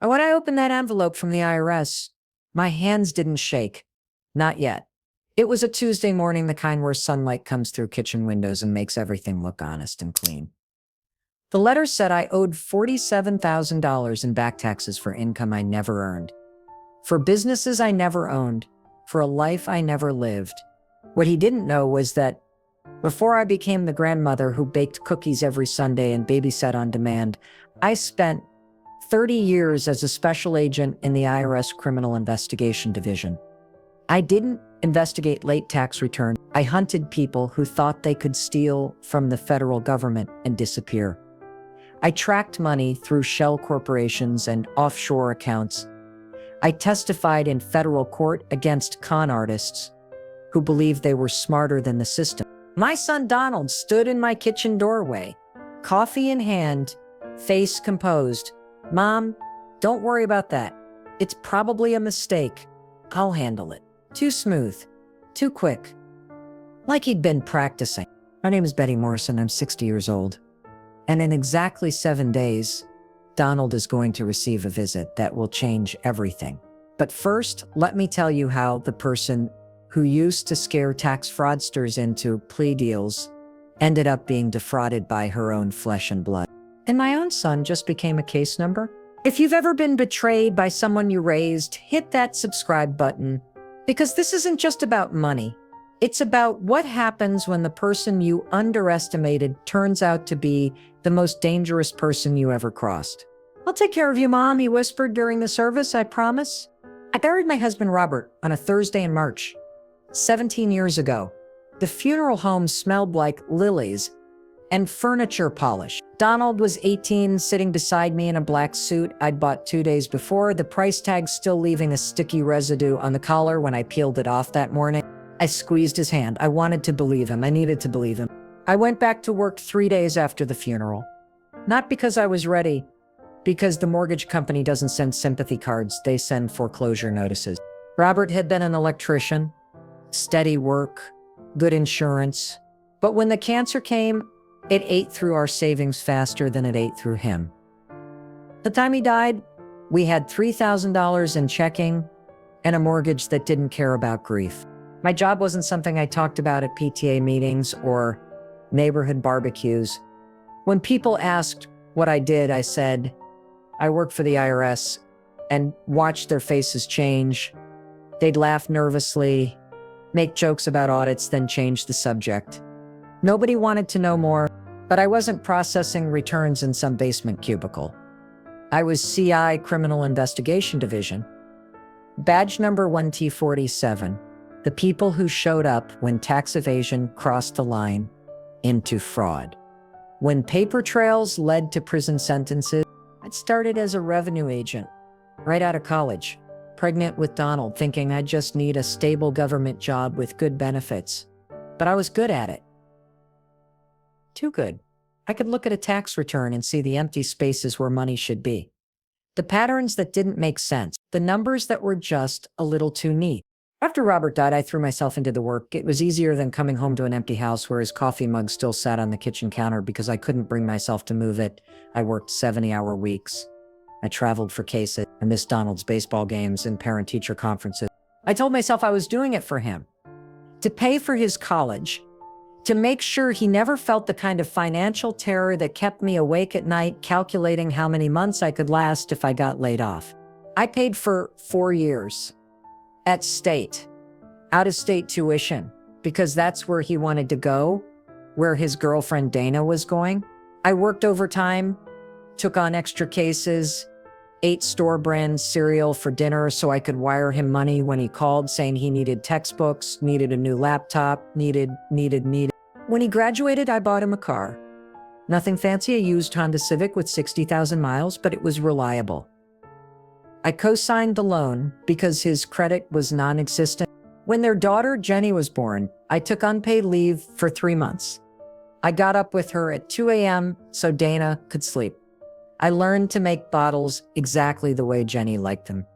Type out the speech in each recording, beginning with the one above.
And when I opened that envelope from the IRS, my hands didn't shake. Not yet. It was a Tuesday morning, the kind where sunlight comes through kitchen windows and makes everything look honest and clean. The letter said I owed $47,000 in back taxes for income I never earned, for businesses I never owned, for a life I never lived. What he didn't know was that before I became the grandmother who baked cookies every Sunday and babysat on demand, I spent 30 years as a special agent in the IRS Criminal Investigation Division. I didn't investigate late tax returns. I hunted people who thought they could steal from the federal government and disappear. I tracked money through shell corporations and offshore accounts. I testified in federal court against con artists who believed they were smarter than the system. My son Donald stood in my kitchen doorway, coffee in hand, face composed. "Mom, don't worry about that. It's probably a mistake. I'll handle it." Too smooth, too quick. Like he'd been practicing. My name is Betty Morrison. I'm 60 years old. And in exactly 7 days, Donald is going to receive a visit that will change everything. But first, let me tell you how the person who used to scare tax fraudsters into plea deals ended up being defrauded by her own flesh and blood. And my own son just became a case number. If you've ever been betrayed by someone you raised, hit that subscribe button, because this isn't just about money. It's about what happens when the person you underestimated turns out to be the most dangerous person you ever crossed. "I'll take care of you, Mom," he whispered during the service, "I promise." I buried my husband Robert on a Thursday in March, 17 years ago. The funeral home smelled like lilies and furniture polish. Donald was 18, sitting beside me in a black suit I'd bought 2 days before, the price tag still leaving a sticky residue on the collar when I peeled it off that morning. I squeezed his hand. I wanted to believe him. I needed to believe him. I went back to work 3 days after the funeral. Not because I was ready, because the mortgage company doesn't send sympathy cards, they send foreclosure notices. Robert had been an electrician, steady work, good insurance. But when the cancer came, it ate through our savings faster than it ate through him. The time he died, we had $3,000 in checking and a mortgage that didn't care about grief. My job wasn't something I talked about at PTA meetings or neighborhood barbecues. When people asked what I did, I said, I work for the IRS, and watched their faces change. They'd laugh nervously, make jokes about audits, then change the subject. Nobody wanted to know more, but I wasn't processing returns in some basement cubicle. I was CI Criminal Investigation Division. Badge number 1T47, the people who showed up when tax evasion crossed the line into fraud. When paper trails led to prison sentences, I'd started as a revenue agent, right out of college, pregnant with Donald, thinking I'd just need a stable government job with good benefits. But I was good at it. Too good. I could look at a tax return and see the empty spaces where money should be. The patterns that didn't make sense, the numbers that were just a little too neat. After Robert died, I threw myself into the work. It was easier than coming home to an empty house where his coffee mug still sat on the kitchen counter because I couldn't bring myself to move it. I worked 70-hour weeks. I traveled for cases. I missed Donald's baseball games and parent-teacher conferences. I told myself I was doing it for him, to pay for his college, to make sure he never felt the kind of financial terror that kept me awake at night, calculating how many months I could last if I got laid off. I paid for 4 years at state, out-of-state tuition, because that's where he wanted to go, where his girlfriend Dana was going. I worked overtime, took on extra cases, ate store-brand cereal for dinner so I could wire him money when he called saying he needed textbooks, needed a new laptop, needed. When he graduated, I bought him a car. Nothing fancy, a used Honda Civic with 60,000 miles, but it was reliable. I co-signed the loan because his credit was non-existent. When their daughter, Jenny, was born, I took unpaid leave for 3 months. I got up with her at 2 a.m. so Dana could sleep. I learned to make bottles exactly the way Jenny liked them.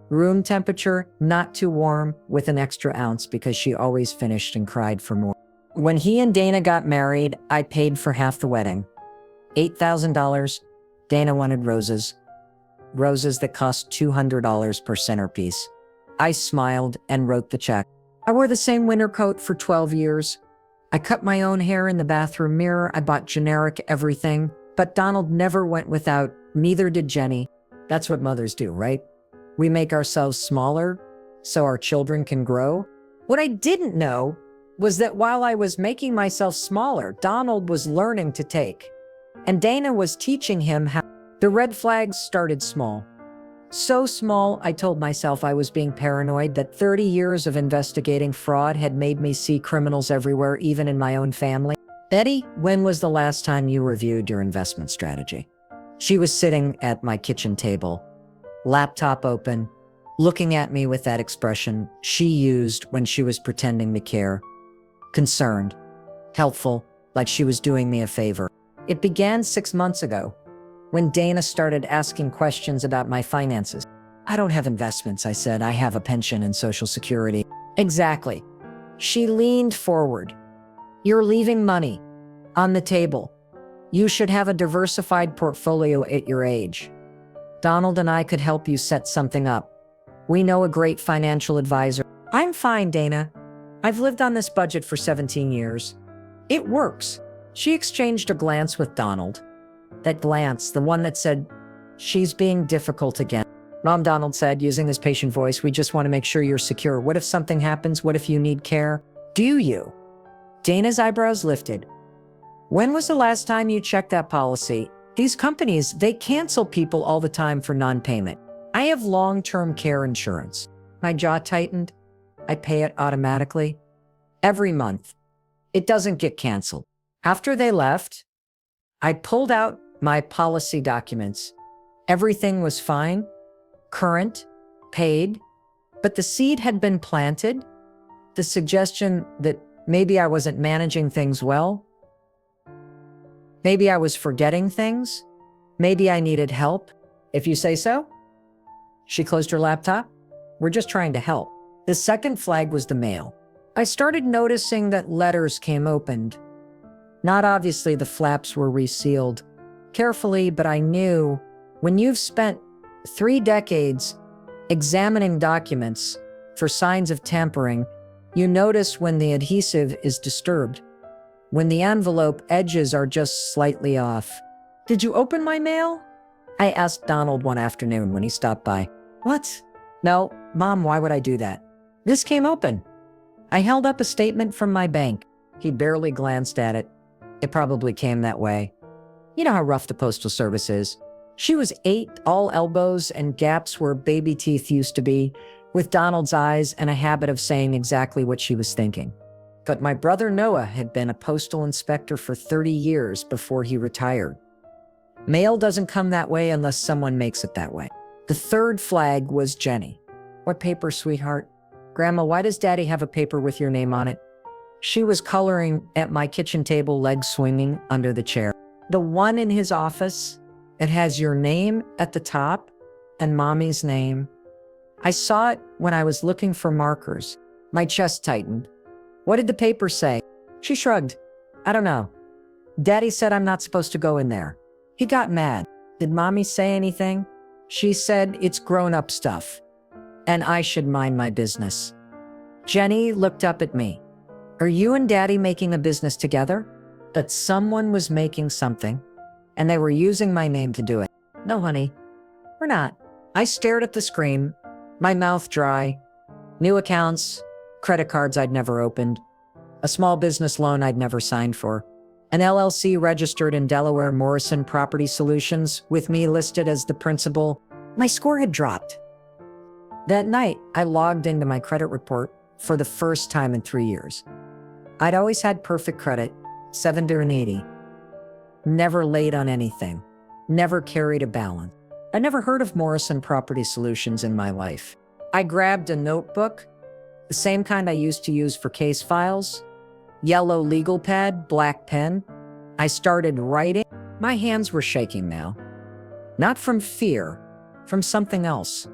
Room temperature, not too warm, with an extra ounce because she always finished and cried for more. When he and Dana got married, I paid for half the wedding. $8,000. Dana wanted roses. roses that cost $200 per centerpiece. I smiled and wrote the check. I wore the same winter coat for 12 years. I cut my own hair in the bathroom mirror. I bought generic everything. But Donald never went without, neither did Jenny. That's what mothers do, right? We make ourselves smaller so our children can grow. What I didn't know was that while I was making myself smaller, Donald was learning to take. And Dana was teaching him how. The red flags started small. So small, I told myself I was being paranoid, that 30 years of investigating fraud had made me see criminals everywhere, even in my own family. Betty, when was the last time you reviewed your investment strategy? She was sitting at my kitchen table, laptop open, looking at me with that expression she used when she was pretending to care. Concerned, helpful, like she was doing me a favor. It began 6 months ago, when Dana started asking questions about my finances. I don't have investments, I said. I have a pension and Social Security. Exactly. She leaned forward. You're leaving money on the table. You should have a diversified portfolio at your age. Donald and I could help you set something up. We know a great financial advisor. I'm fine, Dana. I've lived on this budget for 17 years. It works. She exchanged a glance with Donald. That glance, the one that said, she's being difficult again. Mom, Donald said, using his patient voice, we just want to make sure you're secure. What if something happens? What if you need care? Do you? Dana's eyebrows lifted. When was the last time you checked that policy? These companies, they cancel people all the time for non-payment. I have long-term care insurance. My jaw tightened. I pay it automatically. Every month. It doesn't get canceled. After they left, I pulled out my policy documents. Everything was fine, current, paid, but the seed had been planted. The suggestion that maybe I wasn't managing things well. Maybe I was forgetting things. Maybe I needed help. If you say so. She closed her laptop. We're just trying to help. The second flag was the mail. I started noticing that letters came opened. Not obviously, the flaps were resealed carefully, but I knew when you've spent 3 decades examining documents for signs of tampering, you notice when the adhesive is disturbed, when the envelope edges are just slightly off. Did you open my mail? I asked Donald one afternoon when he stopped by. What? No, Mom, why would I do that? This came open. I held up a statement from my bank. He barely glanced at it. It probably came that way. You know how rough the Postal Service is. She was 8, all elbows and gaps where baby teeth used to be, with Donald's eyes and a habit of saying exactly what she was thinking. But my brother Noah had been a postal inspector for 30 years before he retired. Mail doesn't come that way unless someone makes it that way. The third flag was Jenny. What paper, sweetheart? Grandma, why does Daddy have a paper with your name on it? She was coloring at my kitchen table, legs swinging under the chair. The one in his office, it has your name at the top and Mommy's name. I saw it when I was looking for markers. My chest tightened. What did the paper say? She shrugged. I don't know. Daddy said I'm not supposed to go in there. He got mad. Did Mommy say anything? She said it's grown-up stuff, and I should mind my business. Jenny looked up at me. Are you and Daddy making a business together? That someone was making something, and they were using my name to do it. No, honey, we're not. I stared at the screen, my mouth dry. New accounts, credit cards I'd never opened, a small business loan I'd never signed for, an LLC registered in Delaware, Morrison Property Solutions, with me listed as the principal. My score had dropped. That night, I logged into my credit report for the first time in 3 years. I'd always had perfect credit, 780. Never late on anything. Never carried a balance. I never heard of Morrison Property Solutions in my life. I grabbed a notebook, the same kind I used to use for case files, yellow legal pad, black pen. I started writing. My hands were shaking now. Not from fear, from something else.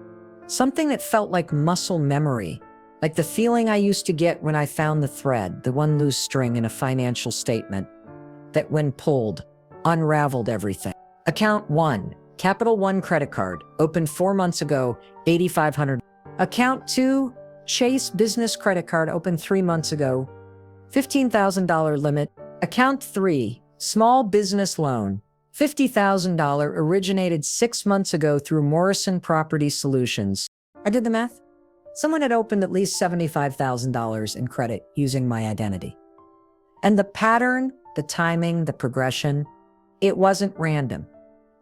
Something that felt like muscle memory. Like the feeling I used to get when I found the thread, the one loose string in a financial statement that when pulled, unraveled everything. Account 1, Capital One credit card, opened 4 months ago, $8,500. Account 2, Chase business credit card, opened 3 months ago, $15,000 limit. Account 3, small business loan, $50,000, originated 6 months ago through Morrison Property Solutions. I did the math. Someone had opened at least $75,000 in credit using my identity. And the pattern, the timing, the progression, it wasn't random.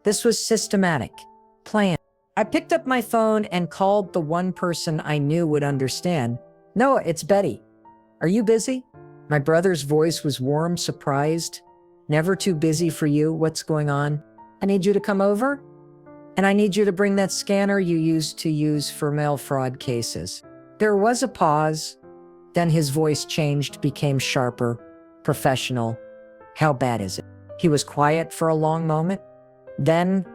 This was systematic, planned. I picked up my phone and called the one person I knew would understand. "Noah, it's Betty. Are you busy?" My brother's voice was warm, surprised. "Never too busy for you. What's going on?" "I need you to come over, and I need you to bring that scanner you used to use for mail fraud cases." There was a pause. Then his voice changed, became sharper, professional. "How bad is it?" He was quiet for a long moment. Then,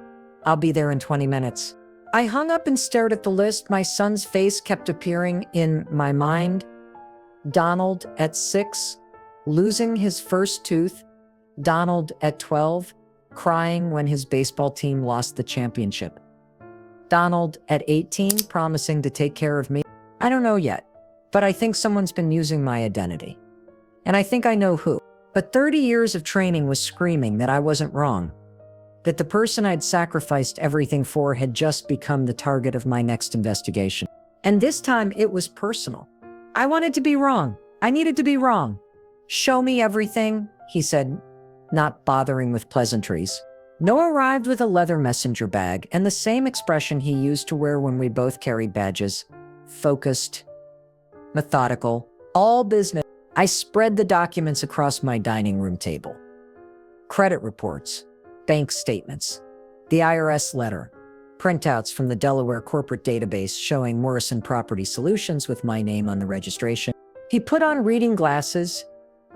"I'll be there in 20 minutes. I hung up and stared at the list. My son's face kept appearing in my mind. Donald at 6, losing his first tooth. Donald at 12, crying when his baseball team lost the championship. Donald at 18, promising to take care of me. I don't know yet, but I think someone's been using my identity. And I think I know who. But 30 years of training was screaming that I wasn't wrong, that the person I'd sacrificed everything for had just become the target of my next investigation. And this time it was personal. I wanted to be wrong. I needed to be wrong. "Show me everything," he said, not bothering with pleasantries. Noah arrived with a leather messenger bag and the same expression he used to wear when we both carried badges. Focused, methodical, all business. I spread the documents across my dining room table. Credit reports, bank statements, the IRS letter, printouts from the Delaware corporate database showing Morrison Property Solutions with my name on the registration. He put on reading glasses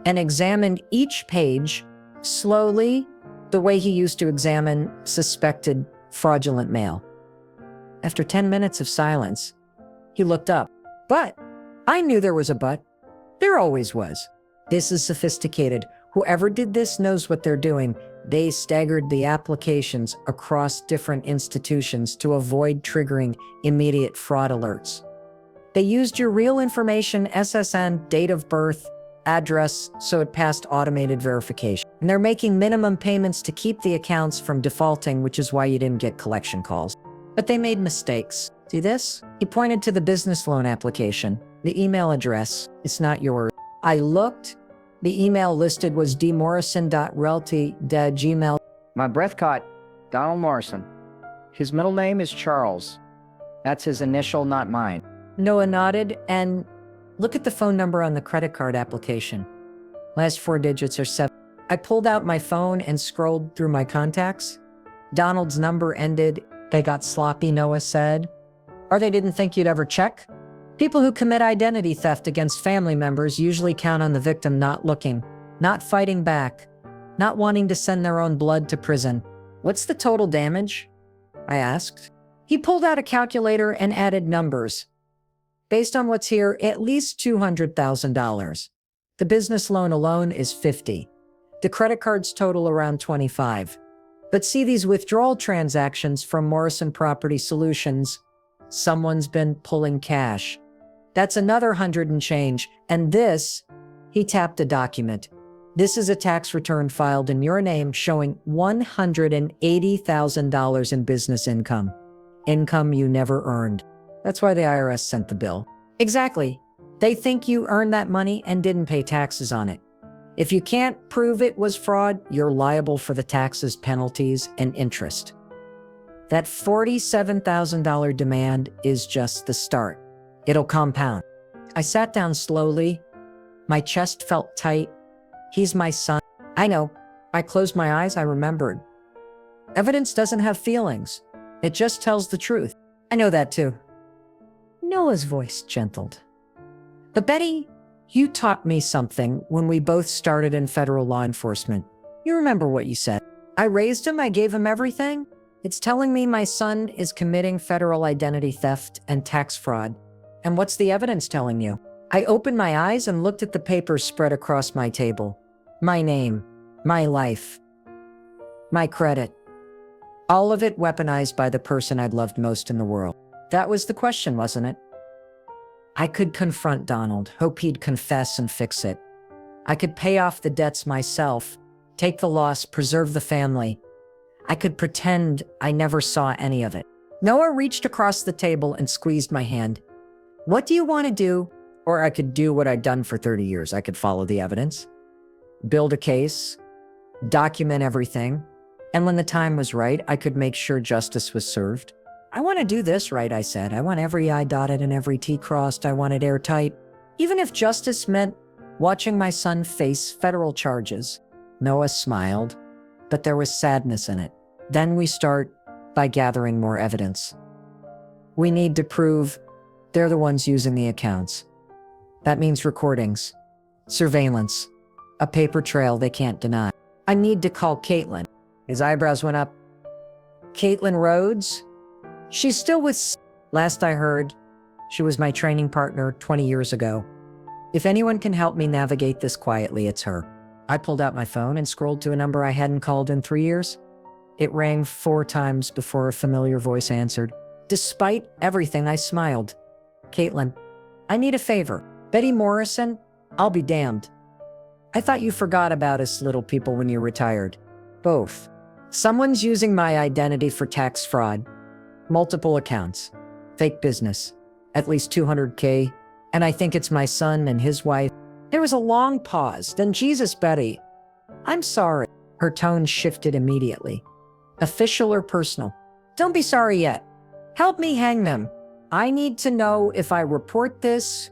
and examined each page slowly, the way he used to examine suspected fraudulent mail. After 10 minutes of silence, he looked up. But I knew there was a but. There always was. This is sophisticated. Whoever did this knows what they're doing. They staggered the applications across different institutions to avoid triggering immediate fraud alerts. They used your real information, SSN, date of birth, address, so it passed automated verification. And they're making minimum payments to keep the accounts from defaulting, which is why you didn't get collection calls. But they made mistakes. See this? He pointed to the business loan application. The email address, it's not yours. I looked. The email listed was dmorrison.realty@gmail. My breath caught. Donald Morrison. His middle name is Charles. That's his initial, not mine. Noah nodded. And look at the phone number on the credit card application. Last 4 digits are 7. I pulled out my phone and scrolled through my contacts. Donald's number ended. "They got sloppy," Noah said. "Or they didn't think you'd ever check?" People who commit identity theft against family members usually count on the victim not looking, not fighting back, not wanting to send their own blood to prison. "What's the total damage?" I asked. He pulled out a calculator and added numbers. "Based on what's here, at least $200,000. The business loan alone is 50. The credit cards total around 25. But see these withdrawal transactions from Morrison Property Solutions. Someone's been pulling cash. That's another 100 and change. And this," he tapped a document. "This is a tax return filed in your name showing $180,000 in business income. Income you never earned. That's why the IRS sent the bill." Exactly. They think you earned that money and didn't pay taxes on it. If you can't prove it was fraud, you're liable for the taxes, penalties, and interest. That $47,000 demand is just the start. It'll compound. I sat down slowly. My chest felt tight. He's my son. I know. I closed my eyes. I remembered. Evidence doesn't have feelings. It just tells the truth. I know that too. Noah's voice gentled. "But Betty, you taught me something when we both started in federal law enforcement. You remember what you said. I raised him. I gave him everything. It's telling me my son is committing federal identity theft and tax fraud. And what's the evidence telling you?" I opened my eyes and looked at the papers spread across my table. My name, my life, my credit. All of it weaponized by the person I'd loved most in the world. That was the question, wasn't it? I could confront Donald, hope he'd confess and fix it. I could pay off the debts myself, take the loss, preserve the family. I could pretend I never saw any of it. Noah reached across the table and squeezed my hand. What do you want to do? Or I could do what I'd done for 30 years. I could follow the evidence, build a case, document everything, and when the time was right, I could make sure justice was served. I want to do this right, I said. I want every I dotted and every T crossed. I want it airtight. Even if justice meant watching my son face federal charges. Noah smiled, but there was sadness in it. Then we start by gathering more evidence. We need to prove they're the ones using the accounts. That means recordings, surveillance, a paper trail they can't deny. I need to call Caitlin. His eyebrows went up. Caitlin Rhodes? She's still with last I heard. She was my training partner 20 years ago. If anyone can help me navigate this quietly, it's her. I pulled out my phone and scrolled to a number I hadn't called in 3 years. It rang 4 times before a familiar voice answered. Despite everything, I smiled. Caitlin, I need a favor. Betty Morrison? I'll be damned. I thought you forgot about us little people when you retired. Both. Someone's using my identity for tax fraud. Multiple accounts. Fake business. At least $200K. And I think it's my son and his wife. There was a long pause. Then, Jesus, Betty. I'm sorry. Her tone shifted immediately. Official or personal? Don't be sorry yet. Help me hang them. I need to know if I report this,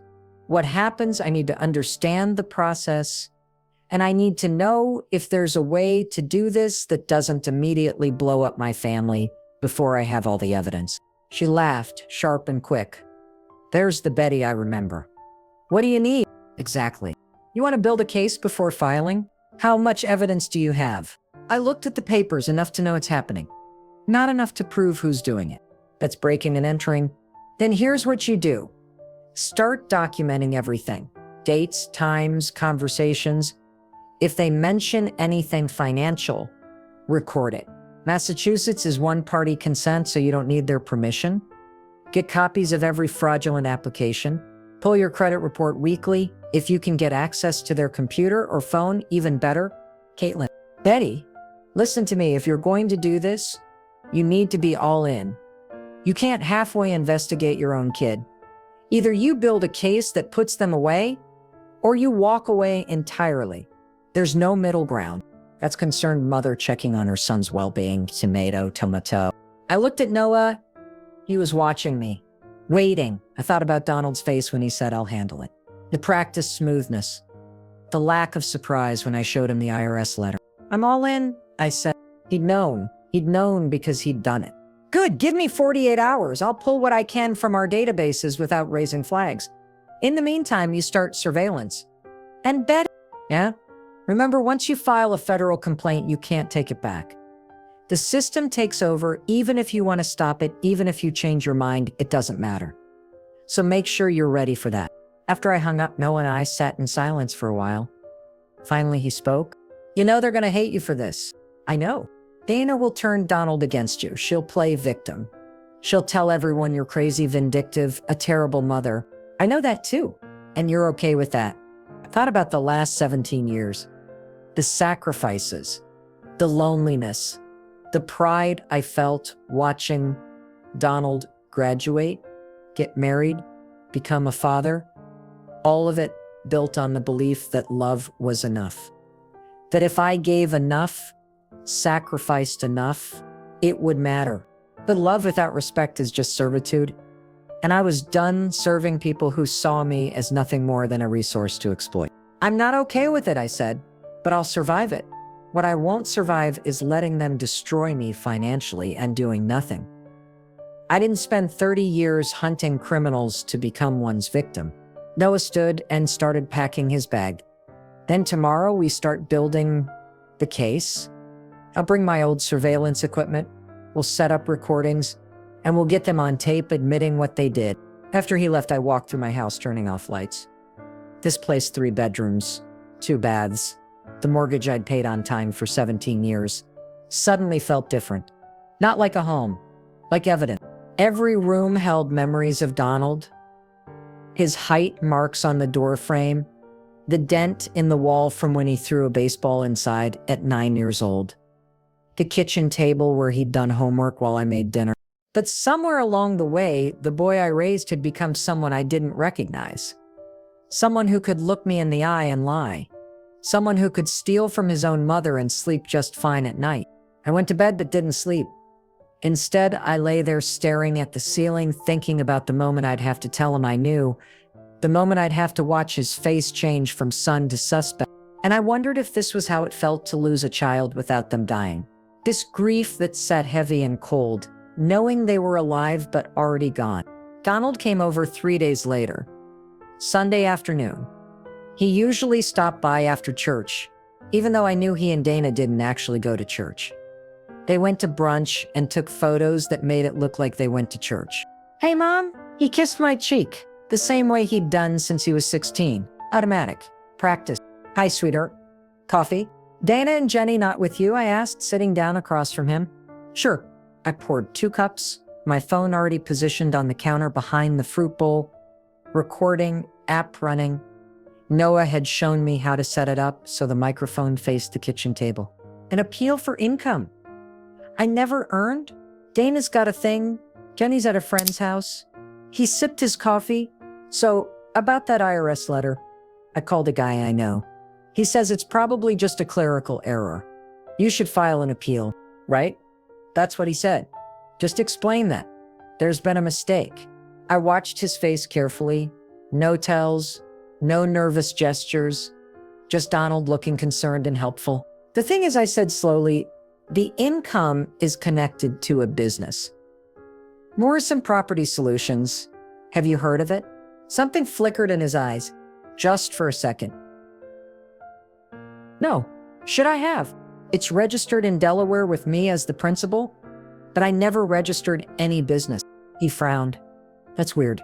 what happens. I need to understand the process. And I need to know if there's a way to do this that doesn't immediately blow up my family before I have all the evidence. She laughed, sharp and quick. There's the Betty I remember. What do you need? Exactly. You want to build a case before filing? How much evidence do you have? I looked at the papers, enough to know it's happening. Not enough to prove who's doing it. That's breaking and entering. Then here's what you do. Start documenting everything. Dates, times, conversations. If they mention anything financial, record it. Massachusetts is one-party consent, so you don't need their permission. Get copies of every fraudulent application. Pull your credit report weekly. If you can get access to their computer or phone, even better. Caitlin. Betty, listen to me. If you're going to do this, you need to be all in. You can't halfway investigate your own kid. Either you build a case that puts them away, or you walk away entirely. There's no middle ground. That's concerned mother checking on her son's well-being. Tomato. I looked at Noah. He was watching me, waiting. I thought about Donald's face when he said, I'll handle it. The practiced smoothness. The lack of surprise when I showed him the IRS letter. I'm all in, I said. He'd known. He'd known because he'd done it. Good, give me 48 hours. I'll pull what I can from our databases without raising flags. In the meantime, you start surveillance. And Betty, yeah? Remember, once you file a federal complaint, you can't take it back. The system takes over, even if you want to stop it, even if you change your mind, it doesn't matter. So make sure you're ready for that. After I hung up, Noah and I sat in silence for a while. Finally, he spoke. You know they're going to hate you for this. I know. Dana will turn Donald against you. She'll play victim. She'll tell everyone you're crazy, vindictive, a terrible mother. I know that too. And you're okay with that. I thought about the last 17 years. The sacrifices, the loneliness, the pride I felt watching Donald graduate, get married, become a father. All of it built on the belief that love was enough. That if I gave enough, sacrificed enough, it would matter. But love without respect is just servitude. And I was done serving people who saw me as nothing more than a resource to exploit. I'm not okay with it, I said, but I'll survive it. What I won't survive is letting them destroy me financially and doing nothing. I didn't spend 30 years hunting criminals to become one's victim. Noah stood and started packing his bag. Then tomorrow we start building the case. I'll bring my old surveillance equipment. We'll set up recordings and we'll get them on tape admitting what they did. After he left, I walked through my house, turning off lights. This place, 3 bedrooms, 2 baths. The mortgage I'd paid on time for 17 years suddenly felt different. Not like a home, like evidence. Every room held memories of Donald. His height marks on the door frame, the dent in the wall from when he threw a baseball inside at 9 years old, the kitchen table where he'd done homework while I made dinner. But somewhere along the way, the boy I raised had become someone I didn't recognize. Someone who could look me in the eye and lie. Someone who could steal from his own mother and sleep just fine at night. I went to bed but didn't sleep. Instead, I lay there staring at the ceiling, thinking about the moment I'd have to tell him I knew, the moment I'd have to watch his face change from son to suspect. And I wondered if this was how it felt to lose a child without them dying. This grief that sat heavy and cold, knowing they were alive but already gone. Donald came over 3 days later, Sunday afternoon. He usually stopped by after church, even though I knew he and Dana didn't actually go to church. They went to brunch and took photos that made it look like they went to church. "Hey, Mom," he kissed my cheek, the same way he'd done since he was 16. Automatic. Practice. "Hi, sweetheart. Coffee?" "Dana and Jenny not with you?" I asked, sitting down across from him. "Sure." I poured 2 cups, my phone already positioned on the counter behind the fruit bowl, recording, app running. Noah had shown me how to set it up so the microphone faced the kitchen table. An appeal for income I never earned? Dana's got a thing. Jenny's at a friend's house. He sipped his coffee. "So, about that IRS letter," I called a guy I know. "He says it's probably just a clerical error. You should file an appeal, right?" That's what he said. "Just explain that. There's been a mistake." I watched his face carefully. No tells, no nervous gestures, just Donald looking concerned and helpful. "The thing is," I said slowly, "the income is connected to a business. Morrison Property Solutions. Have you heard of it?" Something flickered in his eyes, just for a second. "No. Should I have? It's registered in Delaware with me as the principal, but I never registered any business." He frowned. "That's weird.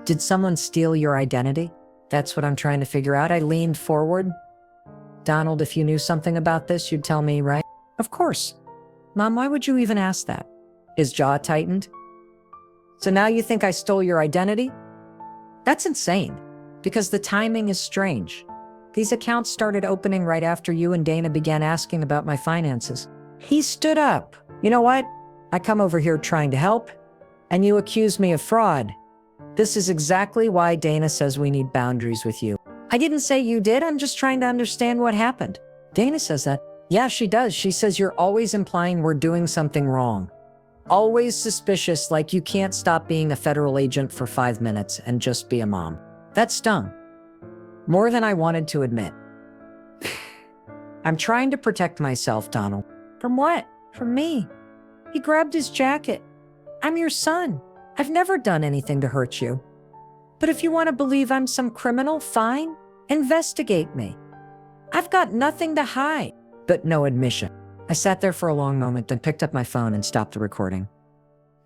Did someone steal your identity?" "That's what I'm trying to figure out." I leaned forward. "Donald, if you knew something about this, you'd tell me, right?" "Of course." "Mom, why would you even ask that?" His jaw tightened. "So now you think I stole your identity?" "That's insane, because the timing is strange. These accounts started opening right after you and Dana began asking about my finances." He stood up. "You know what? I come over here trying to help, and you accuse me of fraud. This is exactly why Dana says we need boundaries with you." "I didn't say you did. I'm just trying to understand what happened." "Dana says that." "Yeah, she does. She says you're always implying we're doing something wrong. Always suspicious, like you can't stop being a federal agent for 5 minutes and just be a mom." That stung. More than I wanted to admit. "I'm trying to protect myself, Donald." "From what?" "From me." He grabbed his jacket. "I'm your son. I've never done anything to hurt you. But if you want to believe I'm some criminal, fine. Investigate me. I've got nothing to hide." But no admission. I sat there for a long moment, then picked up my phone and stopped the recording.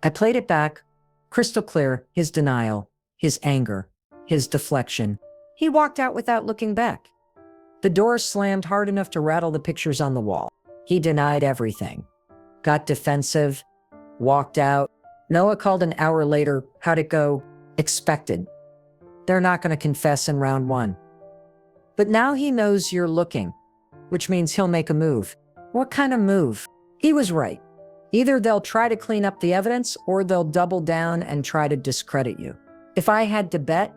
I played it back, crystal clear, his denial, his anger, his deflection. He walked out without looking back. The door slammed hard enough to rattle the pictures on the wall. He denied everything. Got defensive, walked out. Noah called an hour later. "How'd it go?" "Expected. They're not going to confess in round 1. But now he knows you're looking, which means he'll make a move." "What kind of move?" He was right. Either they'll try to clean up the evidence or they'll double down and try to discredit you. If I had to bet,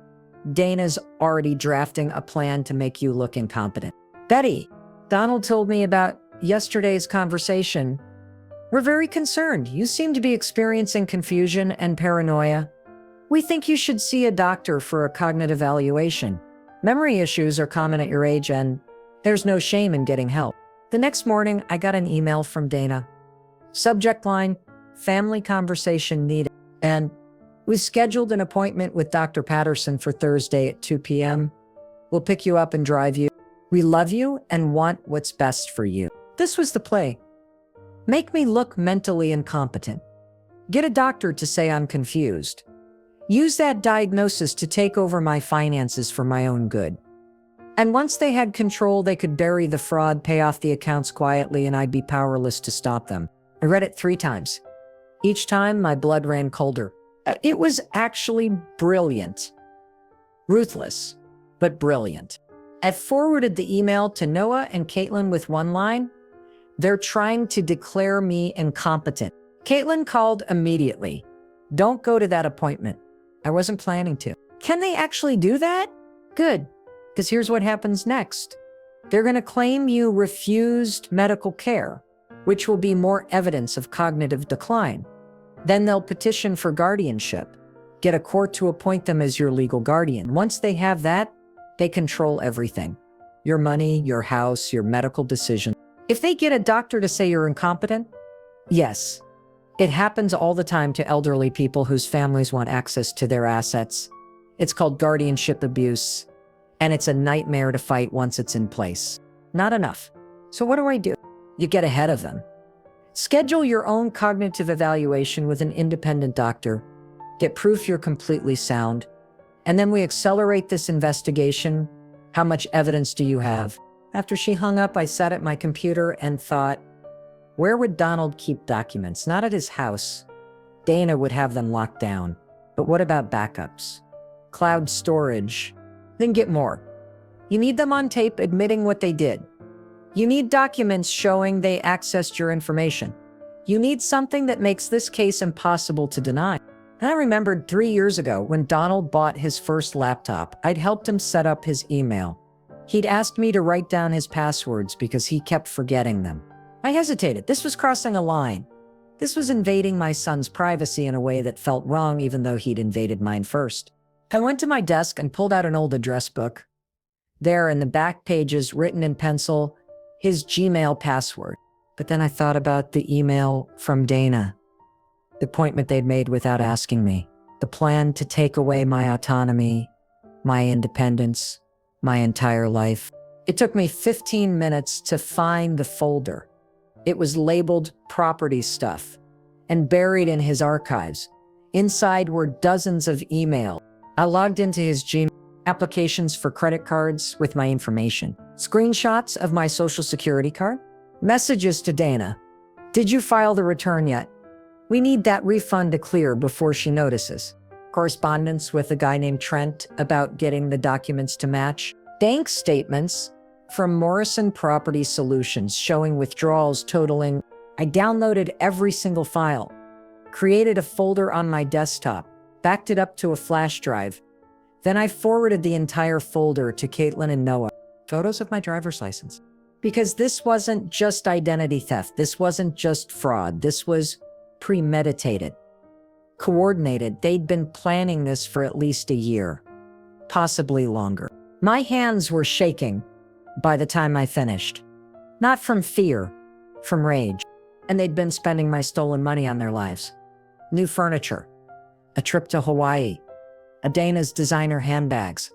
Dana's already drafting a plan to make you look incompetent. "Betty," Donald told me about yesterday's conversation. "We're very concerned. You seem to be experiencing confusion and paranoia. We think you should see a doctor for a cognitive evaluation. Memory issues are common at your age, and there's no shame in getting help." The next morning, I got an email from Dana. Subject line, "Family conversation needed." And we scheduled an appointment with Dr. Patterson for Thursday at 2 p.m. "We'll pick you up and drive you. We love you and want what's best for you." This was the play. Make me look mentally incompetent. Get a doctor to say I'm confused. Use that diagnosis to take over my finances for my own good. And once they had control, they could bury the fraud, pay off the accounts quietly, and I'd be powerless to stop them. I read it 3 times. Each time, my blood ran colder. It was actually brilliant. Ruthless, but brilliant. I forwarded the email to Noah and Caitlin with one line. They're trying to declare me incompetent. Caitlin called immediately. Don't go to that appointment. I wasn't planning to. Can they actually do that? Good, because here's what happens next. They're going to claim you refused medical care, which will be more evidence of cognitive decline. Then they'll petition for guardianship, get a court to appoint them as your legal guardian. Once they have that, they control everything. Your money, your house, your medical decisions. If they get a doctor to say you're incompetent, yes, it happens all the time to elderly people whose families want access to their assets. It's called guardianship abuse, and it's a nightmare to fight once it's in place. Not enough. So what do? You get ahead of them. Schedule your own cognitive evaluation with an independent doctor. Get proof you're completely sound. And then we accelerate this investigation. How much evidence do you have? After she hung up, I sat at my computer and thought, where would Donald keep documents? Not at his house. Dana would have them locked down. But what about backups? Cloud storage? Then get more. You need them on tape admitting what they did. You need documents showing they accessed your information. You need something that makes this case impossible to deny. And I remembered 3 years ago when Donald bought his first laptop, I'd helped him set up his email. He'd asked me to write down his passwords because he kept forgetting them. I hesitated. This was crossing a line. This was invading my son's privacy in a way that felt wrong, even though he'd invaded mine first. I went to my desk and pulled out an old address book. There in the back pages, written in pencil, his Gmail password. But then I thought about the email from Dana, the appointment they'd made without asking me, the plan to take away my autonomy, my independence, my entire life. It took me 15 minutes to find the folder. It was labeled property stuff and buried in his archives. Inside were dozens of emails. I logged into his Gmail, applications for credit cards with my information, screenshots of my social security card, messages to Dana. Did you file the return yet? We need that refund to clear before she notices. Correspondence with a guy named Trent about getting the documents to match. Bank statements from Morrison Property Solutions showing withdrawals totaling. I downloaded every single file, created a folder on my desktop, backed it up to a flash drive. Then I forwarded the entire folder to Caitlin and Noah. Photos of my driver's license. Because this wasn't just identity theft. This wasn't just fraud. This was premeditated, coordinated. They'd been planning this for at least a year, possibly longer. My hands were shaking by the time I finished. Not from fear, from rage. And they'd been spending my stolen money on their lives. New furniture, a trip to Hawaii, a Dana's designer handbags.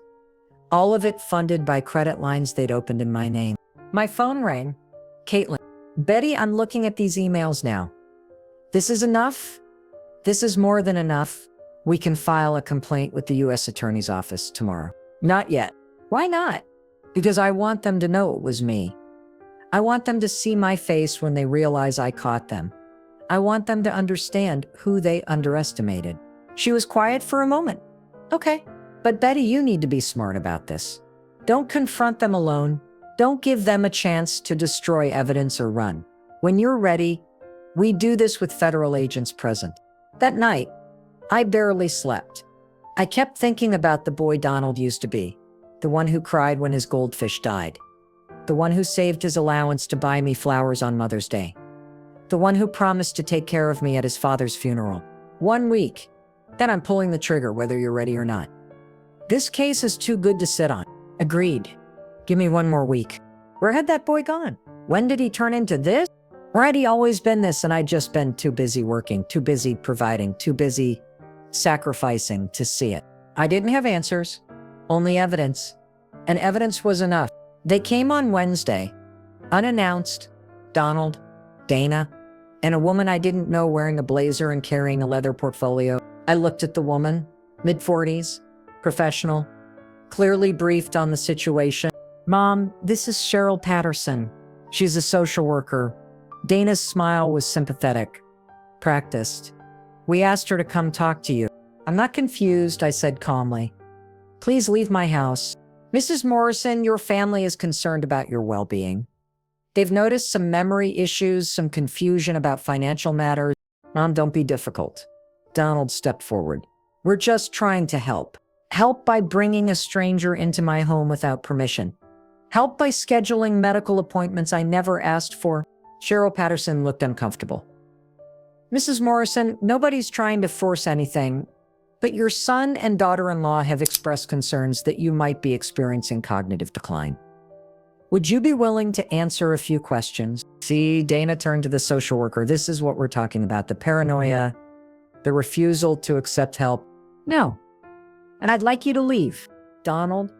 All of it funded by credit lines they'd opened in my name. My phone rang. Caitlin. Betty, I'm looking at these emails now. This is enough. This is more than enough. We can file a complaint with the U.S. Attorney's Office tomorrow. Not yet. Why not? Because I want them to know it was me. I want them to see my face when they realize I caught them. I want them to understand who they underestimated. She was quiet for a moment. Okay, but Betty, you need to be smart about this. Don't confront them alone. Don't give them a chance to destroy evidence or run. When you're ready, we do this with federal agents present. That night, I barely slept. I kept thinking about the boy Donald used to be, the one who cried when his goldfish died, the one who saved his allowance to buy me flowers on Mother's Day, the one who promised to take care of me at his father's funeral. 1 week. Then I'm pulling the trigger whether you're ready or not. This case is too good to sit on. Agreed. Give me 1 more week. Where had that boy gone? When did he turn into this? Or had he always been this and I'd just been too busy working, too busy providing, too busy sacrificing to see it? I didn't have answers, only evidence. And evidence was enough. They came on Wednesday, unannounced. Donald, Dana, and a woman I didn't know wearing a blazer and carrying a leather portfolio. I looked at the woman, mid-40s, professional, clearly briefed on the situation. Mom, this is Cheryl Patterson. She's a social worker. Dana's smile was sympathetic, practiced. We asked her to come talk to you. I'm not confused, I said calmly. Please leave my house. Mrs. Morrison, your family is concerned about your well-being. They've noticed some memory issues, some confusion about financial matters. Mom, don't be difficult. Donald stepped forward. We're just trying to help. Help by bringing a stranger into my home without permission. Help by scheduling medical appointments I never asked for. Cheryl Patterson looked uncomfortable. Mrs. Morrison, nobody's trying to force anything, but your son and daughter-in-law have expressed concerns that you might be experiencing cognitive decline. Would you be willing to answer a few questions? See, Dana turned to the social worker. This is what we're talking about. The paranoia, the refusal to accept help. No. And I'd like you to leave. Donald,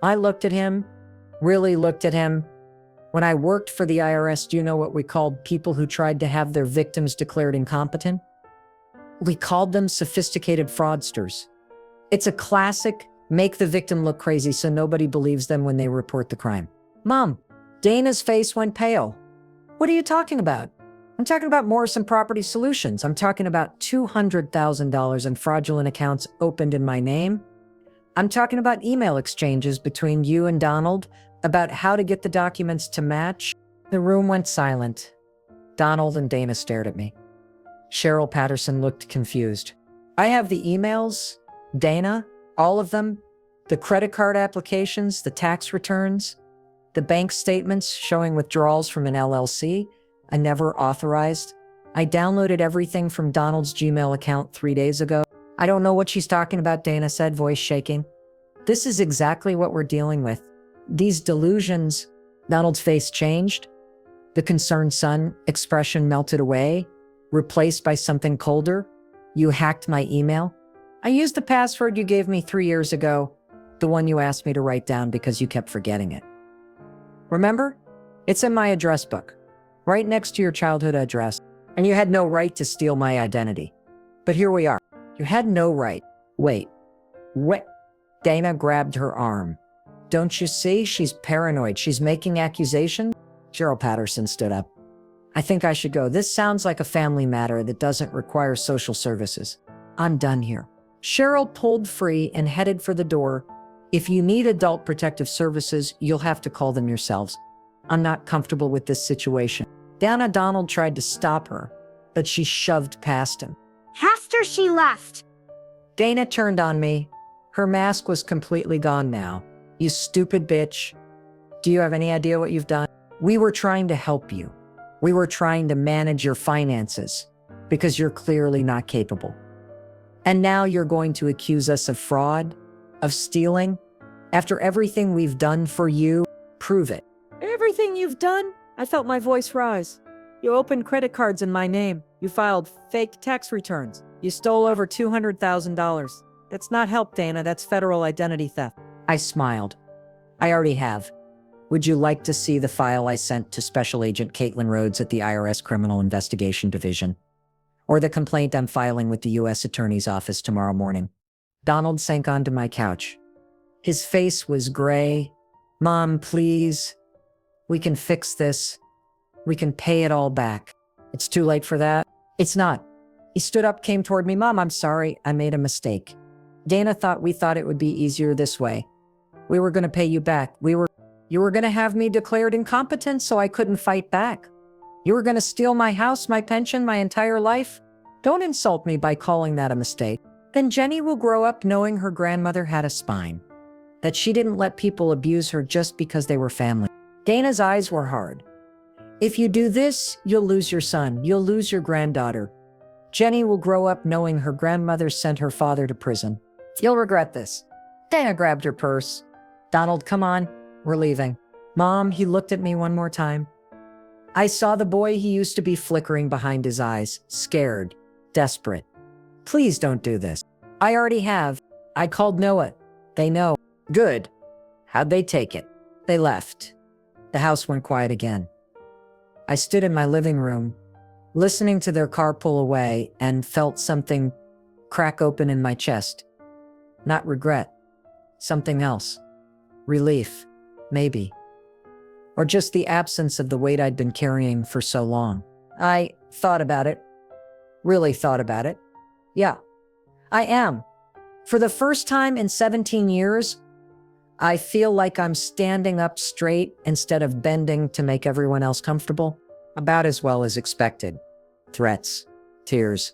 I looked at him, really looked at him. When I worked for the IRS, do you know what we called people who tried to have their victims declared incompetent? We called them sophisticated fraudsters. It's a classic make the victim look crazy so nobody believes them when they report the crime. Mom, Dana's face went pale. What are you talking about? I'm talking about Morrison Property Solutions. I'm talking about $200,000 in fraudulent accounts opened in my name. I'm talking about email exchanges between you and Donald about how to get the documents to match. The room went silent. Donald and Dana stared at me. Cheryl Patterson looked confused. I have the emails, Dana, all of them, the credit card applications, the tax returns, the bank statements showing withdrawals from an LLC I never authorized. I downloaded everything from Donald's Gmail account 3 days ago. I don't know what she's talking about, Dana said, voice shaking. This is exactly what we're dealing with. These delusions. Donald's face changed. The concerned son expression melted away, replaced by something colder. You hacked my email. I used the password you gave me 3 years ago, the one you asked me to write down because you kept forgetting it. Remember? It's in my address book, right next to your childhood address, and you had no right to steal my identity. But here we are. You had no right. Wait. Dana grabbed her arm. Don't you see? She's paranoid. She's making accusations. Cheryl Patterson stood up. I think I should go. This sounds like a family matter that doesn't require social services. I'm done here. Cheryl pulled free and headed for the door. If you need adult protective services, you'll have to call them yourselves. I'm not comfortable with this situation. Donald tried to stop her, but she shoved past him. After she left. Dana turned on me. Her mask was completely gone now. You stupid bitch. Do you have any idea what you've done? We were trying to help you. We were trying to manage your finances because you're clearly not capable. And now you're going to accuse us of fraud, of stealing? After everything we've done for you, prove it. Everything you've done? I felt my voice rise. You opened credit cards in my name. You filed fake tax returns. You stole over $200,000. That's not help, Dana. That's federal identity theft. I smiled. I already have. Would you like to see the file I sent to Special Agent Caitlin Rhodes at the IRS Criminal Investigation Division? Or the complaint I'm filing with the U.S. Attorney's Office tomorrow morning? Donald sank onto my couch. His face was gray. Mom, please. We can fix this. We can pay it all back. It's too late for that. It's not. He stood up, came toward me. Mom, I'm sorry. I made a mistake. Dana thought we thought it would be easier this way. We were going to pay you back. You were going to have me declared incompetent so I couldn't fight back. You were going to steal my house, my pension, my entire life. Don't insult me by calling that a mistake. Then Jenny will grow up knowing her grandmother had a spine, that she didn't let people abuse her just because they were family. Dana's eyes were hard. If you do this, you'll lose your son. You'll lose your granddaughter. Jenny will grow up knowing her grandmother sent her father to prison. You'll regret this. Dana grabbed her purse. Donald, come on. We're leaving. Mom, he looked at me one more time. I saw the boy he used to be flickering behind his eyes, scared, desperate. Please don't do this. I already have. I called Noah. They know. Good. How'd they take it? They left. The house went quiet again. I stood in my living room, listening to their car pull away, and felt something crack open in my chest. Not regret. Something else. Relief. Maybe. or just the absence of the weight I'd been carrying for so long. I thought about it. Really thought about it. Yeah, I am. For the first time in 17 years, I feel like I'm standing up straight instead of bending to make everyone else comfortable. About as well as expected. Threats. Tears.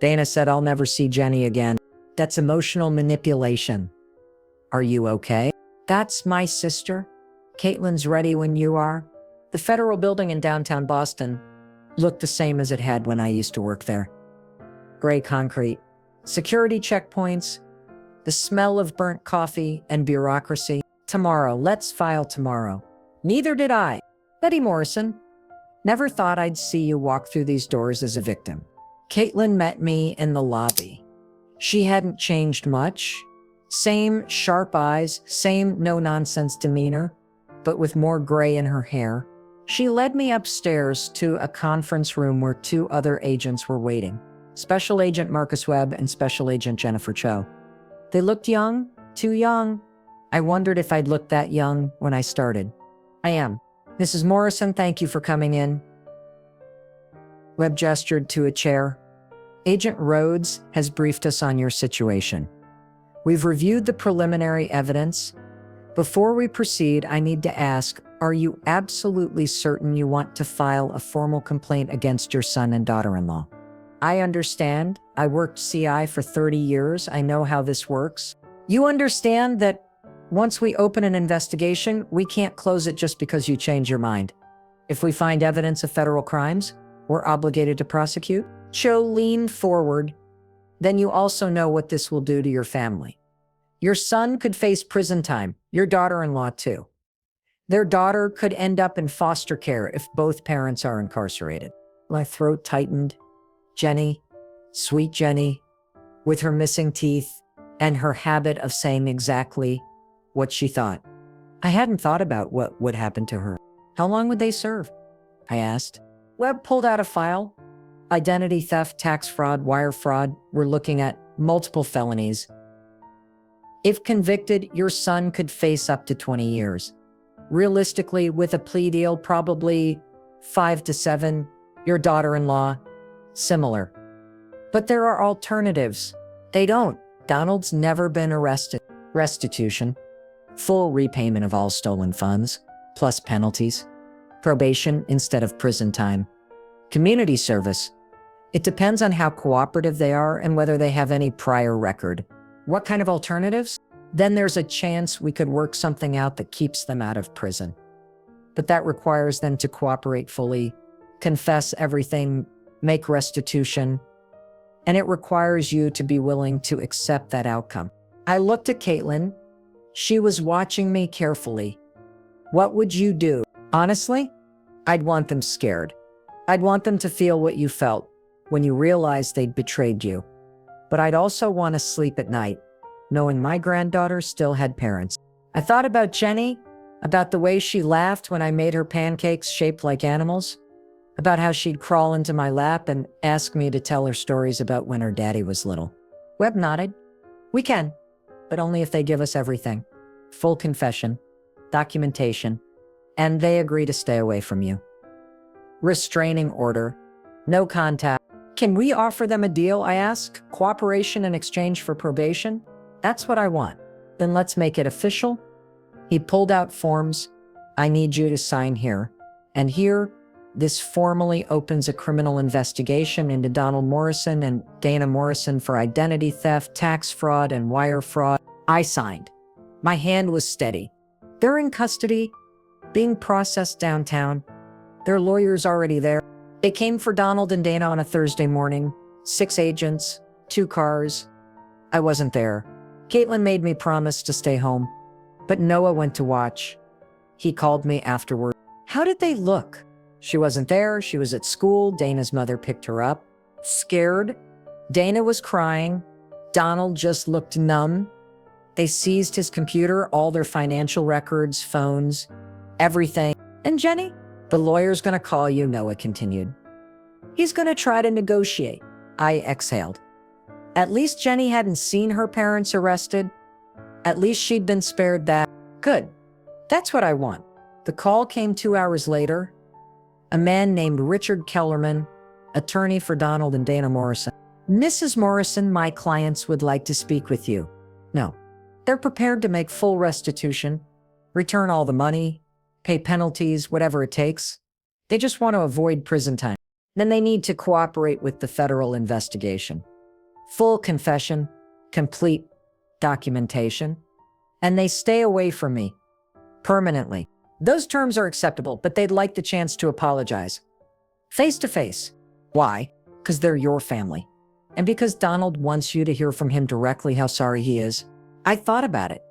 Dana said I'll never see Jenny again. That's emotional manipulation. Are you okay? That's my sister. Caitlin's ready when you are. The federal building in downtown Boston looked the same as it had when I used to work there. Gray concrete, security checkpoints, the smell of burnt coffee and bureaucracy. Tomorrow, let's file tomorrow. Neither did I. Betty Morrison. Never thought I'd see you walk through these doors as a victim. Caitlin met me in the lobby. She hadn't changed much. Same sharp eyes, same no-nonsense demeanor, but with more gray in her hair. She led me upstairs to a conference room where two other agents were waiting. Special Agent Marcus Webb and Special Agent Jennifer Cho. They looked young, too young. I wondered if I'd looked that young when I started. I am. Mrs. Morrison, thank you for coming in. Webb gestured to a chair. Agent Rhodes has briefed us on your situation. We've reviewed the preliminary evidence. Before we proceed, I need to ask, are you absolutely certain you want to file a formal complaint against your son and daughter-in-law? I understand. I worked CI for 30 years. I know how this works. You understand that once we open an investigation, we can't close it just because you change your mind. If we find evidence of federal crimes, we're obligated to prosecute. Cho leaned forward. Then you also know what this will do to your family. Your son could face prison time, your daughter-in-law too. Their daughter could end up in foster care if both parents are incarcerated. My throat tightened. Jenny, sweet Jenny, with her missing teeth and her habit of saying exactly what she thought. I hadn't thought about what would happen to her. How long would they serve? I asked. Webb pulled out a file. Identity theft, tax fraud, wire fraud. We're looking at multiple felonies. If convicted, your son could face up to 20 years. Realistically, with a plea deal, probably 5 to 7. Your daughter-in-law, similar. But there are alternatives. They don't. Donald's never been arrested. Restitution. Full repayment of all stolen funds, plus penalties. Probation instead of prison time. Community service. It depends on how cooperative they are and whether they have any prior record. What kind of alternatives? Then there's a chance we could work something out that keeps them out of prison. But that requires them to cooperate fully, confess everything, make restitution, and it requires you to be willing to accept that outcome. I looked at Caitlin. She was watching me carefully. What would you do? Honestly, I'd want them scared. I'd want them to feel what you felt when you realized they'd betrayed you. But I'd also want to sleep at night, knowing my granddaughter still had parents. I thought about Jenny, about the way she laughed when I made her pancakes shaped like animals, about how she'd crawl into my lap and ask me to tell her stories about when her daddy was little. Webb nodded. We can, but only if they give us everything. Full confession, documentation, and they agree to stay away from you. Restraining order, no contact. Can we offer them a deal, I ask? Cooperation in exchange for probation? That's what I want. Then let's make it official. He pulled out forms. I need you to sign here. And here, this formally opens a criminal investigation into Donald Morrison and Dana Morrison for identity theft, tax fraud, and wire fraud. I signed. My hand was steady. They're in custody, being processed downtown. Their lawyer's already there. They came for Donald and Dana on a Thursday morning. 6 agents, 2 cars. I wasn't there. Caitlin made me promise to stay home, but Noah went to watch. He called me afterward. How did they look? She wasn't there. She was at school. Dana's mother picked her up. Scared. Dana was crying. Donald just looked numb. They seized his computer, all their financial records, phones, everything. And Jenny? The lawyer's gonna call you, Noah continued. He's gonna try to negotiate. I exhaled. At least Jenny hadn't seen her parents arrested. At least she'd been spared that. Good. That's what I want. The call came 2 hours later. A man named Richard Kellerman, attorney for Donald and Dana Morrison. Mrs. Morrison, my clients would like to speak with you. No, they're prepared to make full restitution, return all the money, pay penalties, whatever it takes. They just want to avoid prison time. Then they need to cooperate with the federal investigation. Full confession, complete documentation, and they stay away from me permanently. Those terms are acceptable, but they'd like the chance to apologize. Face to face. Why? Because they're your family. And because Donald wants you to hear from him directly how sorry he is. I thought about it.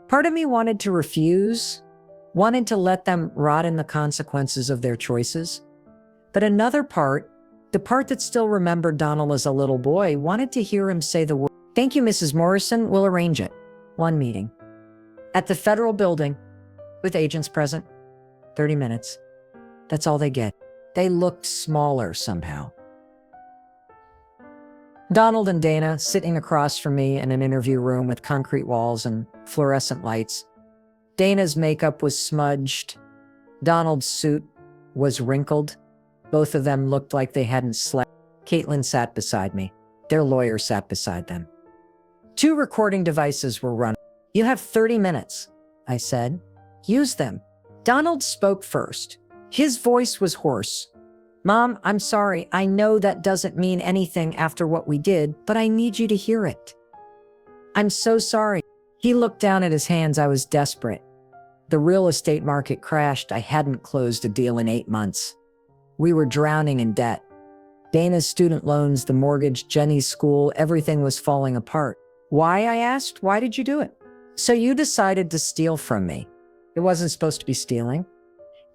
Part of me wanted to refuse, wanted to let them rot in the consequences of their choices. But another part, the part that still remembered Donald as a little boy, wanted to hear him say the word, "Thank you, Mrs. Morrison, we'll arrange it." One meeting. At the federal building, with agents present. 30 minutes. That's all they get. They looked smaller somehow. Donald and Dana sitting across from me in an interview room with concrete walls and fluorescent lights. Dana's makeup was smudged. Donald's suit was wrinkled. Both of them looked like they hadn't slept. Caitlin sat beside me. Their lawyer sat beside them. 2 recording devices were running. "You have 30 minutes, I said. Use them." Donald spoke first. His voice was hoarse. "Mom, I'm sorry. I know that doesn't mean anything after what we did, but I need you to hear it. I'm so sorry." He looked down at his hands. I was desperate. The real estate market crashed. I hadn't closed a deal in 8 months. We were drowning in debt. Dana's student loans, the mortgage, Jenny's school, everything was falling apart. "Why?" I asked. "Why did you do it?" "So you decided to steal from me." "It wasn't supposed to be stealing."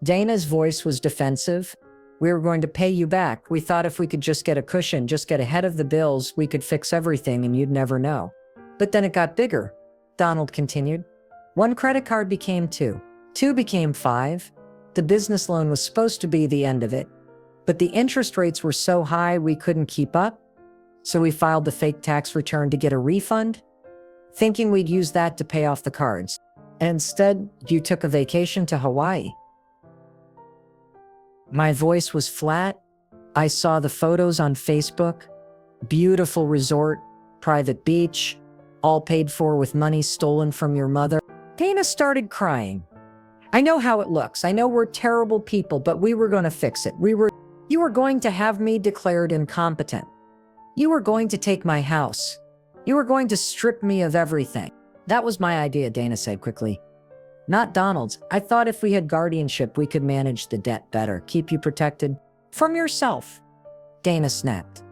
Dana's voice was defensive. "We were going to pay you back. We thought if we could just get a cushion, just get ahead of the bills, we could fix everything and you'd never know." "But then it got bigger," Donald continued. "1 credit card became 2. 2 became 5. The business loan was supposed to be the end of it. But the interest rates were so high we couldn't keep up. So we filed the fake tax return to get a refund, thinking we'd use that to pay off the cards. And instead, you took a vacation to Hawaii." My voice was flat. I saw the photos on Facebook. Beautiful resort, private beach, all paid for with money stolen from your mother. Dana started crying. "I know how it looks. I know we're terrible people, but we were going to fix it. You were going to have me declared incompetent. You were going to take my house. You were going to strip me of everything." "That was my idea," Dana said quickly. "Not Donald's. I thought if we had guardianship, we could manage the debt better, keep you protected from yourself." Dana snapped.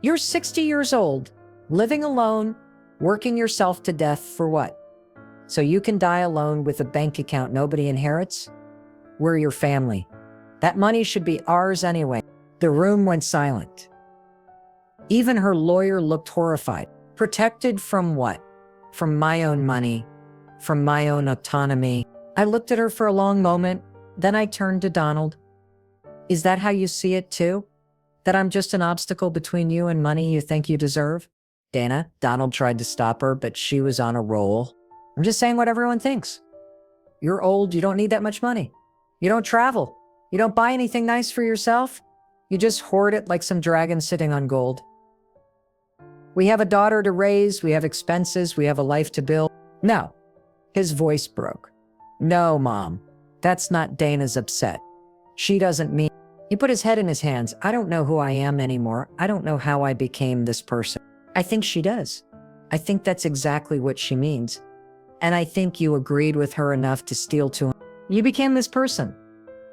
"You're 60 years old, living alone, working yourself to death for what? So you can die alone with a bank account nobody inherits? We're your family. That money should be ours anyway." The room went silent. Even her lawyer looked horrified. Protected from what? From my own money, from my own autonomy. I looked at her for a long moment. Then I turned to Donald. "Is that how you see it too? That I'm just an obstacle between you and money you think you deserve?" "Dana," Donald tried to stop her, but she was on a roll. "I'm just saying what everyone thinks. You're old. You don't need that much money. You don't travel. You don't buy anything nice for yourself. You just hoard it like some dragon sitting on gold. We have a daughter to raise. We have expenses. We have a life to build." "No." His voice broke. "No, Mom. That's not Dana's upset. She doesn't mean..." He put his head in his hands. "I don't know who I am anymore. I don't know how I became this person." "I think she does. I think that's exactly what she means. And I think you agreed with her enough to steal to him. You became this person."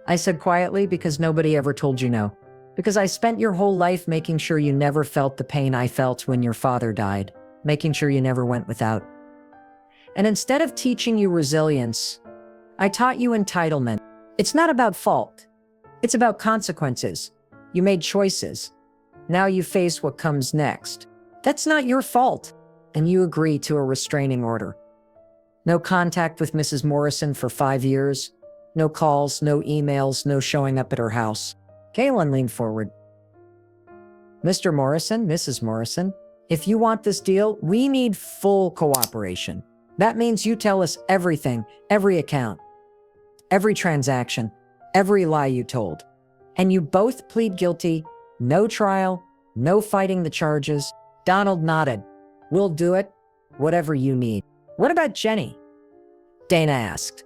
I said quietly, "Because nobody ever told you no. Because I spent your whole life making sure you never felt the pain I felt when your father died, making sure you never went without. And instead of teaching you resilience, I taught you entitlement. It's not about fault. It's about consequences. You made choices. Now you face what comes next. That's not your fault." And you agree to a restraining order. No contact with Mrs. Morrison for 5 years. No calls, no emails, no showing up at her house. Kaylin leaned forward. "Mr. Morrison, Mrs. Morrison, if you want this deal, we need full cooperation. That means you tell us everything, every account. every transaction, every lie you told. And you both plead guilty, no trial, no fighting the charges. Donald nodded. We'll do it, whatever you need. What about Jenny? Dana asked.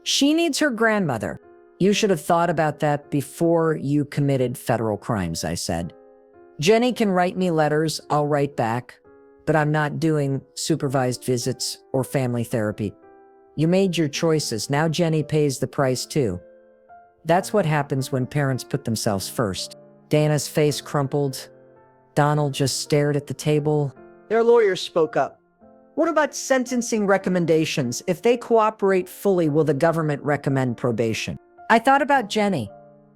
She needs her grandmother. You should have thought about that before you committed federal crimes, I said. Jenny can write me letters, I'll write back, but I'm not doing supervised visits or family therapy. You made your choices, now Jenny pays the price too. That's what happens when parents put themselves first. Dana's face crumpled. Donald just stared at the table. Their lawyers spoke up. What about sentencing recommendations? If they cooperate fully, will the government recommend probation? I thought about Jenny,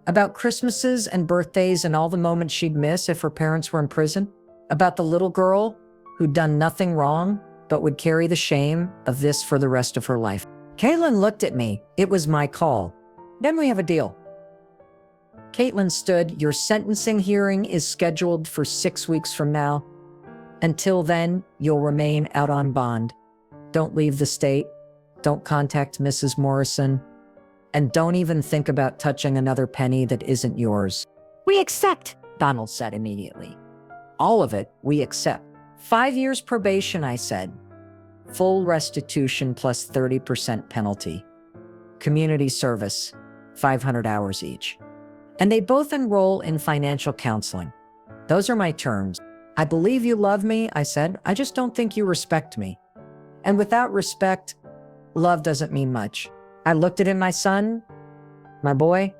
about Christmases and birthdays and all the moments she'd miss if her parents were in prison, about the little girl who'd done nothing wrong but would carry the shame of this for the rest of her life. Caitlin looked at me. It was my call. Then we have a deal. Caitlin stood. Your sentencing hearing is scheduled for 6 weeks from now. Until then, you'll remain out on bond. Don't leave the state. Don't contact Mrs. Morrison. And don't even think about touching another penny that isn't yours. We accept. Donald said immediately. All of it, we accept. 5 years probation, I said. Full restitution plus 30% penalty. Community service, 500 hours each. And they both enroll in financial counseling. Those are my terms. I believe you love me, I said. I just don't think you respect me. And without respect, love doesn't mean much. I looked at my son, my boy,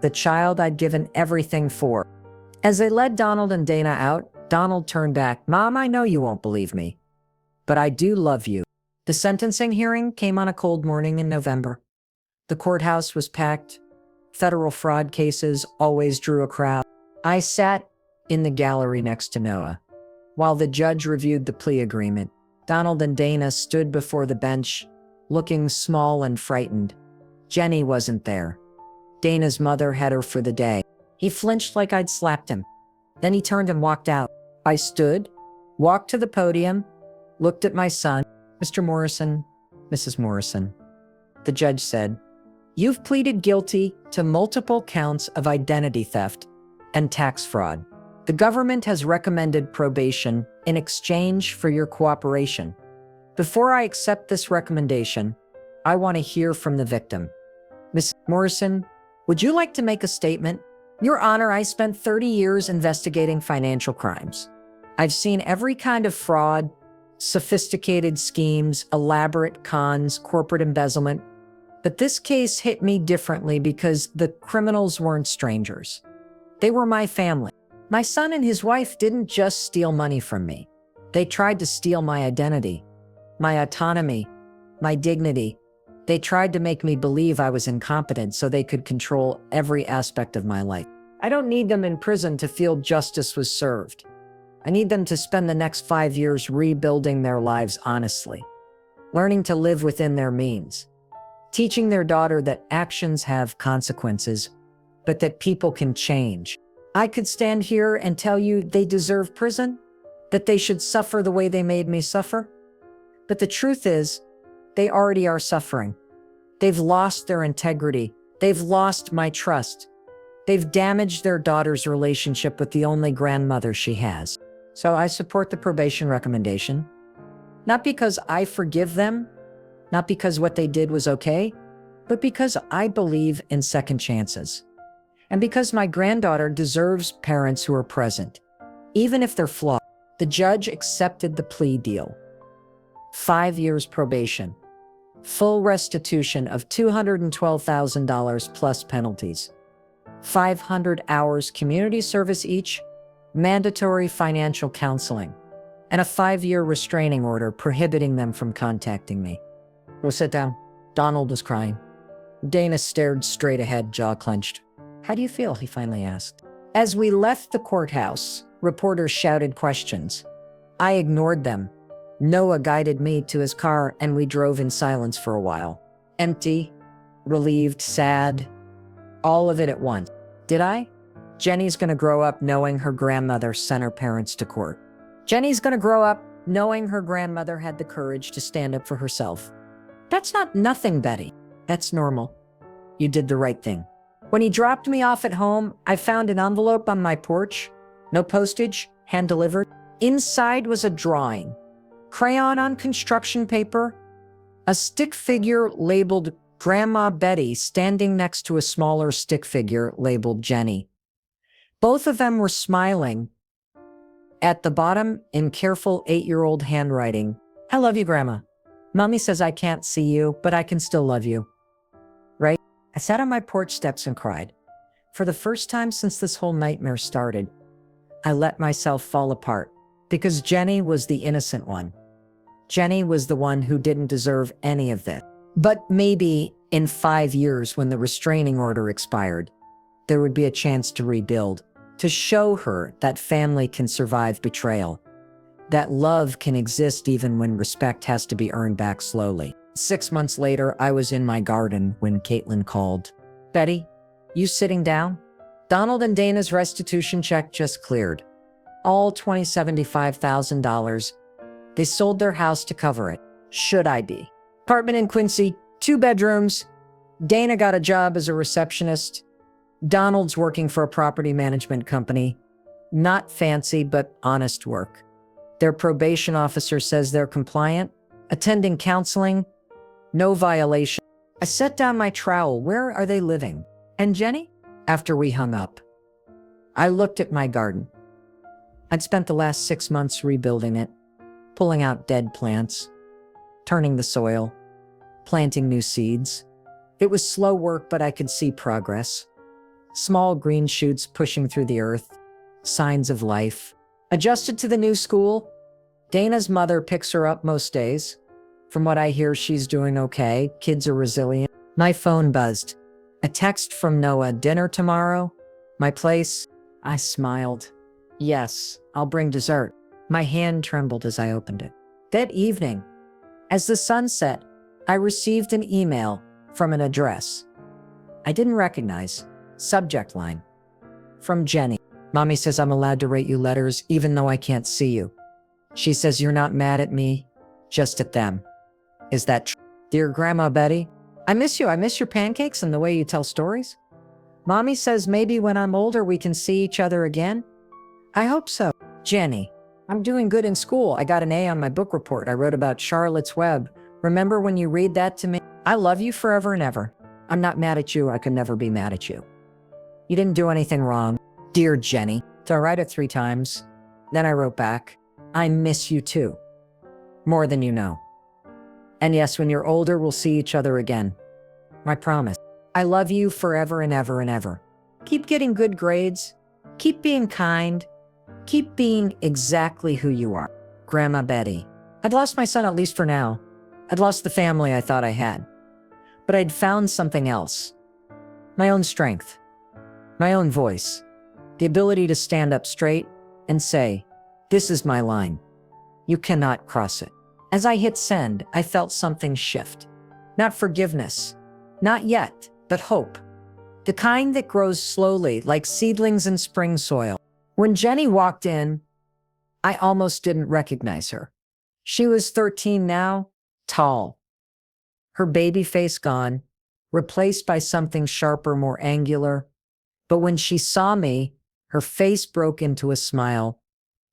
the child I'd given everything for. As they led Donald and Dana out, Donald turned back. Mom, I know you won't believe me, but I do love you. The sentencing hearing came on a cold morning in November. The courthouse was packed. Federal fraud cases always drew a crowd. I sat in the gallery next to Noah. While the judge reviewed the plea agreement, Donald and Dana stood before the bench, looking small and frightened. Jenny wasn't there. Dana's mother had her for the day. He flinched like I'd slapped him. Then he turned and walked out. I stood, walked to the podium, looked at my son. Mr. Morrison, Mrs. Morrison. The judge said, you've pleaded guilty to multiple counts of identity theft and tax fraud. The government has recommended probation in exchange for your cooperation. Before I accept this recommendation, I want to hear from the victim. Ms. Morrison, would you like to make a statement? Your Honor, I spent 30 years investigating financial crimes. I've seen every kind of fraud, sophisticated schemes, elaborate cons, corporate embezzlement. But this case hit me differently because the criminals weren't strangers. They were my family. My son and his wife didn't just steal money from me. They tried to steal my identity, my autonomy, my dignity. They tried to make me believe I was incompetent so they could control every aspect of my life. I don't need them in prison to feel justice was served. I need them to spend the next 5 years rebuilding their lives honestly, learning to live within their means, teaching their daughter that actions have consequences, but that people can change. I could stand here and tell you they deserve prison, that they should suffer the way they made me suffer. But the truth is, they already are suffering. They've lost their integrity. They've lost my trust. They've damaged their daughter's relationship with the only grandmother she has. So I support the probation recommendation, not because I forgive them, not because what they did was okay, but because I believe in second chances. And because my granddaughter deserves parents who are present, even if they're flawed. The judge accepted the plea deal. 5 years probation, full restitution of $212,000 plus penalties, 500 hours community service each, mandatory financial counseling, and a 5-year restraining order prohibiting them from contacting me. Go sit down. Donald was crying. Dana stared straight ahead, jaw clenched. How do you feel? He finally asked. As we left the courthouse, reporters shouted questions. I ignored them. Noah guided me to his car and we drove in silence for a while. Empty, relieved, sad, all of it at once. Did I? Jenny's gonna grow up knowing her grandmother sent her parents to court. Jenny's gonna grow up knowing her grandmother had the courage to stand up for herself. That's not nothing, Betty. That's normal. You did the right thing. When he dropped me off at home, I found an envelope on my porch. No postage, hand delivered. Inside was a drawing, crayon on construction paper, a stick figure labeled Grandma Betty standing next to a smaller stick figure labeled Jenny. Both of them were smiling. At the bottom, in careful 8-year-old handwriting, I love you, Grandma. Mommy says I can't see you, but I can still love you. Right? I sat on my porch steps and cried. For the first time since this whole nightmare started, I let myself fall apart because Jenny was the innocent one. Jenny was the one who didn't deserve any of this. But maybe in 5 years, when the restraining order expired, there would be a chance to rebuild, to show her that family can survive betrayal, that love can exist even when respect has to be earned back slowly. 6 months later, I was in my garden when Caitlin called. Betty, you sitting down? Donald and Dana's restitution check just cleared. All $75,000. They sold their house to cover it. Should I be? Apartment in Quincy, 2 bedrooms. Dana got a job as a receptionist. Donald's working for a property management company. Not fancy, but honest work. Their probation officer says they're compliant. Attending counseling. No violation. I set down my trowel. Where are they living? And Jenny? After we hung up, I looked at my garden. I'd spent the last 6 months rebuilding it, pulling out dead plants, turning the soil, planting new seeds. It was slow work, but I could see progress. Small green shoots pushing through the earth, signs of life. Adjusted to the new school, Dana's mother picks her up most days. From what I hear, she's doing okay. Kids are resilient. My phone buzzed. A text from Noah, dinner tomorrow? My place? I smiled. Yes, I'll bring dessert. My hand trembled as I opened it. That evening, as the sun set, I received an email from an address I didn't recognize. Subject line. From Jenny. Mommy says I'm allowed to write you letters even though I can't see you. She says you're not mad at me, just at them. Is that true? Dear Grandma Betty, I miss you. I miss your pancakes and the way you tell stories. Mommy says maybe when I'm older we can see each other again. I hope so. Jenny, I'm doing good in school. I got an A on my book report. I wrote about Charlotte's Web. Remember when you read that to me? I love you forever and ever. I'm not mad at you. I could never be mad at you. You didn't do anything wrong. Dear Jenny. So I write it 3 times. Then I wrote back, I miss you too. More than you know. And yes, when you're older, we'll see each other again. I promise. I love you forever and ever and ever. Keep getting good grades. Keep being kind. Keep being exactly who you are. Grandma Betty. I'd lost my son, at least for now. I'd lost the family I thought I had. But I'd found something else. My own strength. My own voice. The ability to stand up straight and say, this is my line. You cannot cross it. As I hit send, I felt something shift. Not forgiveness. Not yet, but hope. The kind that grows slowly, like seedlings in spring soil. When Jenny walked in, I almost didn't recognize her. She was 13 now, tall. Her baby face gone, replaced by something sharper, more angular. But when she saw me, her face broke into a smile,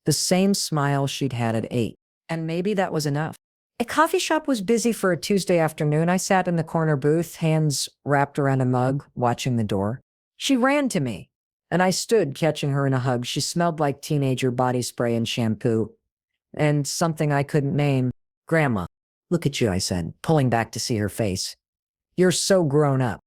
the same smile she'd had at 8. And maybe that was enough. A coffee shop was busy for a Tuesday afternoon. I sat in the corner booth, hands wrapped around a mug, watching the door. She ran to me, and I stood catching her in a hug. She smelled like teenager body spray and shampoo, and something I couldn't name. Grandma, look at you, I said, pulling back to see her face. You're so grown up.